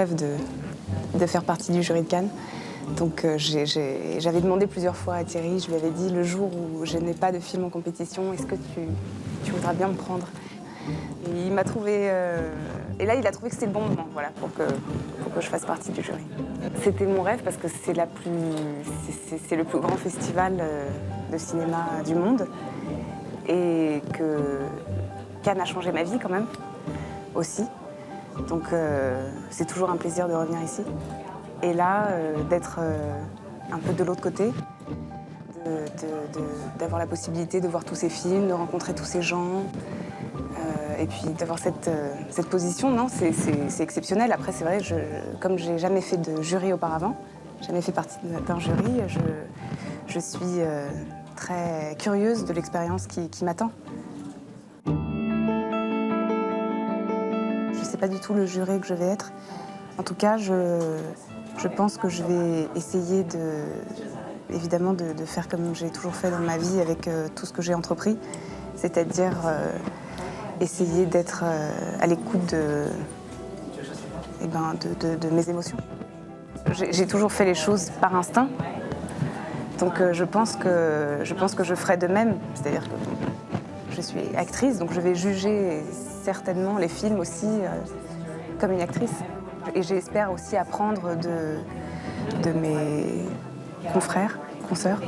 rêve de faire partie du jury de Cannes. Donc j'avais demandé plusieurs fois à Thierry, je lui avais dit le jour où je n'ai pas de film en compétition, est-ce que tu voudras bien me prendre? Et il m'a trouvé... et là, il a trouvé que c'était le bon moment, voilà, pour que je fasse partie du jury. C'était mon rêve parce que c'est le plus grand festival de cinéma du monde. Et que Cannes a changé ma vie quand même, aussi. Donc c'est toujours un plaisir de revenir ici. Et là, d'être un peu de l'autre côté, d'avoir la possibilité de voir tous ces films, de rencontrer tous ces gens, et puis d'avoir cette position, non, c'est exceptionnel. Après, c'est vrai, comme j'ai jamais fait de jury auparavant, jamais fait partie d'un jury, je suis très curieuse de l'expérience qui m'attend. Je ne sais pas du tout le jury que je vais être. En tout cas, je pense que je vais essayer évidemment de faire comme j'ai toujours fait dans ma vie avec tout ce que j'ai entrepris, c'est-à-dire essayer d'être à l'écoute de mes émotions. J'ai toujours fait les choses par instinct, donc je pense que je ferai de même, c'est-à-dire que je suis actrice, donc je vais juger certainement les films aussi comme une actrice. Et j'espère aussi apprendre de mes confrères, consoeurs,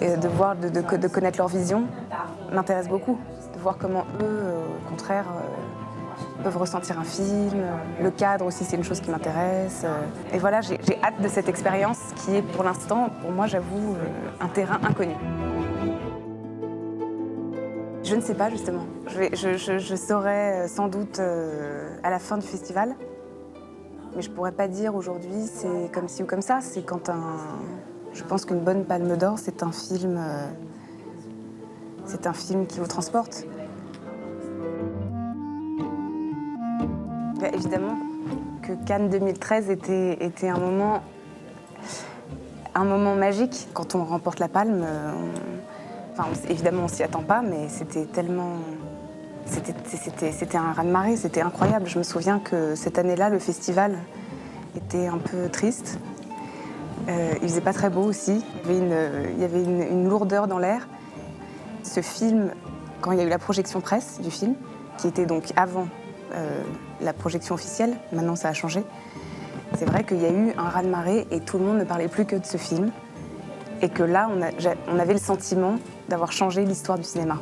et de connaître leur vision m'intéresse beaucoup. De voir comment eux, au contraire, peuvent ressentir un film. Le cadre aussi, c'est une chose qui m'intéresse. Et voilà, j'ai hâte de cette expérience qui est pour l'instant, pour moi, j'avoue, un terrain inconnu. Je ne sais pas, justement. Je saurai sans doute à la fin du festival. Mais je pourrais pas dire aujourd'hui c'est comme ci ou comme ça. C'est quand je pense qu'une bonne Palme d'Or, c'est un film qui vous transporte. Évidemment que Cannes 2013 était un moment magique. Quand on remporte la Palme, évidemment on s'y attend pas, mais c'était tellement... C'était un raz-de-marée, c'était incroyable. Je me souviens que cette année-là, le festival était un peu triste. Il faisait pas très beau aussi. Il y avait une lourdeur dans l'air. Ce film, quand il y a eu la projection presse du film, qui était donc avant la projection officielle, maintenant ça a changé, c'est vrai qu'il y a eu un raz-de-marée et tout le monde ne parlait plus que de ce film. Et que là, on avait le sentiment d'avoir changé l'histoire du cinéma.